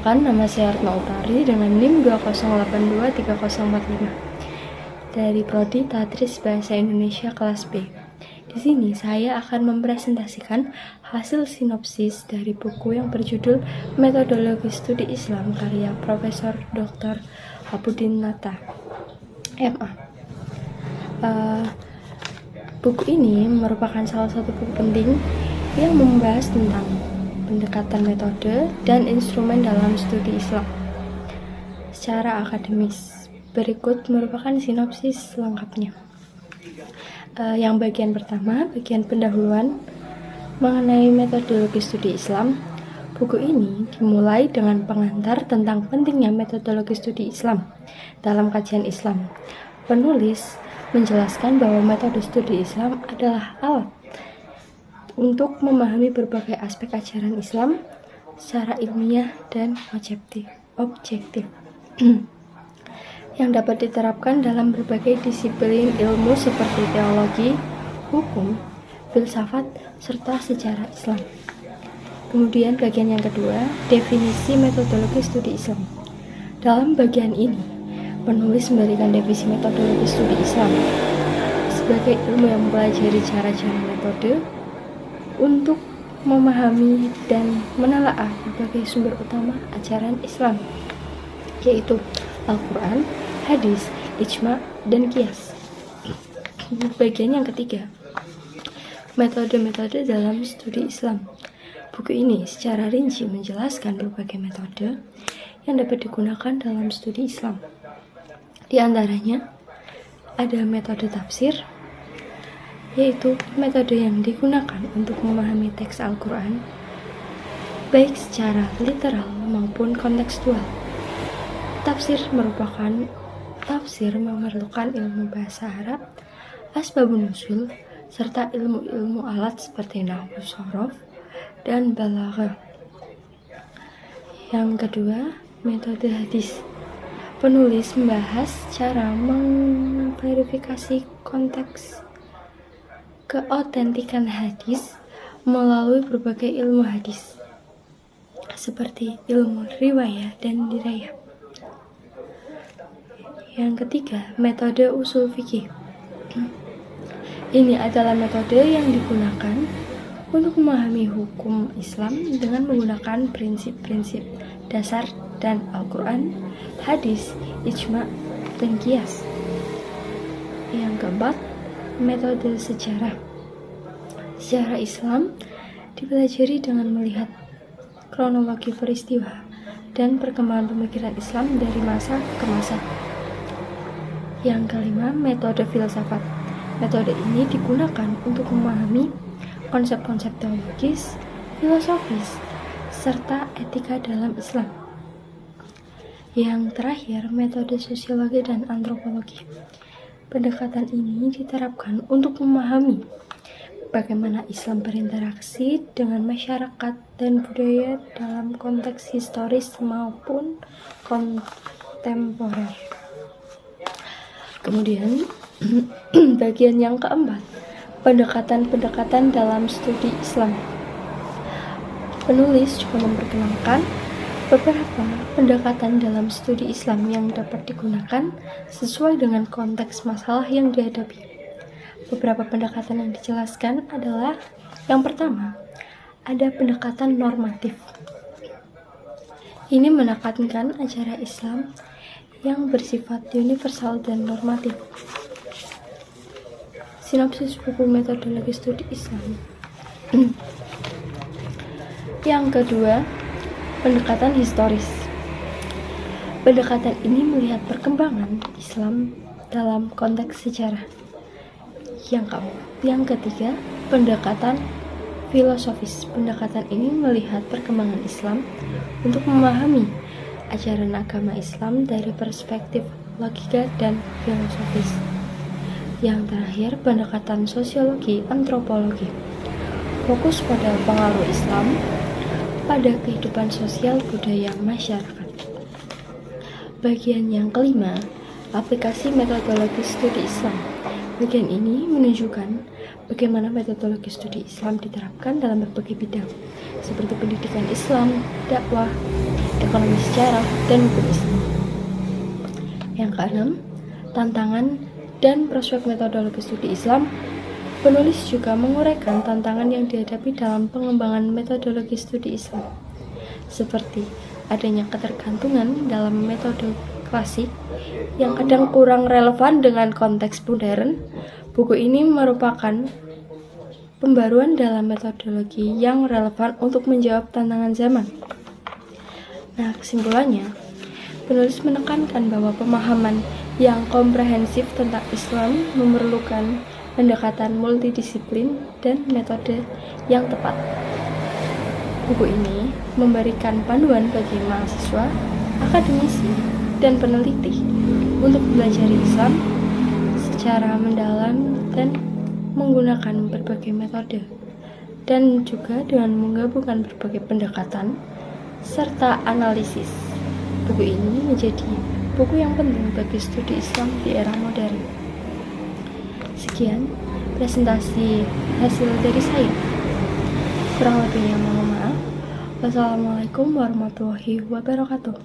Perkenalkan, nama saya Retno Utari dengan NIM 20823045 dari Prodi Tadris Bahasa Indonesia kelas B. Di sini saya akan mempresentasikan hasil sinopsis dari buku yang berjudul Metodologi Studi Islam karya Profesor Dr. Abudin-Nata, MA. Buku ini merupakan salah satu buku penting yang membahas tentang pendekatan metode dan instrumen dalam studi Islam secara akademis. Berikut merupakan sinopsis lengkapnya. Yang bagian pertama, bagian pendahuluan mengenai metodologi studi Islam. Buku ini dimulai dengan pengantar tentang pentingnya metodologi studi Islam dalam kajian Islam. Penulis menjelaskan bahwa metode studi Islam adalah alat untuk memahami berbagai aspek ajaran Islam secara ilmiah dan objektif yang dapat diterapkan dalam berbagai disiplin ilmu seperti teologi, hukum, filsafat, serta sejarah Islam. Kemudian bagian yang kedua, definisi metodologi studi Islam. Dalam bagian ini, penulis memberikan definisi metodologi studi Islam sebagai ilmu yang mempelajari cara-cara metode untuk memahami dan menelaah berbagai sumber utama ajaran Islam, yaitu Al-Quran, hadis, ijma, dan qiyas. Bagian yang ketiga, metode-metode dalam studi Islam. Buku ini secara rinci menjelaskan berbagai metode yang dapat digunakan dalam studi Islam. Di antaranya ada metode tafsir, yaitu metode yang digunakan untuk memahami teks Al-Quran, baik secara literal maupun kontekstual. Tafsir memerlukan ilmu bahasa Arab, asbabun nuzul, serta ilmu-ilmu alat seperti nahwu, shorof, dan balaghah. Yang kedua, metode hadis. Penulis membahas cara memverifikasi konteks keautentikan hadis melalui berbagai ilmu hadis seperti ilmu riwayah dan dirayah. Yang ketiga, metode usul fikih. Ini adalah metode yang digunakan untuk memahami hukum Islam dengan menggunakan prinsip-prinsip dasar dan Al-Quran, hadis, ijma, dan qiyas. Yang keempat, metode sejarah. Sejarah Islam dipelajari dengan melihat kronologi peristiwa dan perkembangan pemikiran Islam dari masa ke masa. Yang kelima, metode filsafat. Metode ini digunakan untuk memahami konsep-konsep teologis, filosofis, serta etika dalam Islam. Yang terakhir, metode sosiologi dan antropologi. Pendekatan ini diterapkan untuk memahami bagaimana Islam berinteraksi dengan masyarakat dan budaya dalam konteks historis maupun kontemporer. Kemudian, bagian yang keempat, pendekatan-pendekatan dalam studi Islam. Penulis juga memperkenalkan beberapa pendekatan dalam studi Islam yang dapat digunakan sesuai dengan konteks masalah yang dihadapi. Beberapa pendekatan yang dijelaskan adalah yang pertama, ada pendekatan normatif. Ini menekankan ajaran Islam yang bersifat universal dan normatif. Sinopsis buku metodologi studi Islam. Yang kedua, pendekatan historis. Pendekatan ini melihat perkembangan Islam dalam konteks sejarah. Yang ketiga, pendekatan filosofis. Pendekatan ini melihat perkembangan Islam untuk memahami ajaran agama Islam dari perspektif logika dan filosofis. Yang terakhir, pendekatan sosiologi antropologi. Fokus pada pengaruh Islam pada kehidupan sosial budaya masyarakat. Bagian yang kelima, aplikasi metodologi studi Islam. Bagian ini menunjukkan bagaimana metodologi studi Islam diterapkan dalam berbagai bidang, seperti pendidikan Islam, dakwah, ekonomi sejarah, dan hukum Islam. Yang keenam, tantangan dan prospek metodologi studi Islam. Penulis juga menguraikan tantangan yang dihadapi dalam pengembangan metodologi studi Islam, seperti adanya ketergantungan dalam metode klasik yang kadang kurang relevan dengan konteks modern. Buku ini merupakan pembaruan dalam metodologi yang relevan untuk menjawab tantangan zaman. Nah, kesimpulannya, penulis menekankan bahwa pemahaman yang komprehensif tentang Islam memerlukan pendekatan multidisiplin dan metode yang tepat. Buku ini memberikan panduan bagi mahasiswa, akademisi, dan peneliti untuk belajar Islam secara mendalam dan menggunakan berbagai metode, dan juga dengan menggabungkan berbagai pendekatan serta analisis. Buku ini menjadi buku yang penting bagi studi Islam di era modern. Sekian presentasi hasil dari saya. Kurang lebihnya mohon maaf. Wassalamualaikum warahmatullahi wabarakatuh.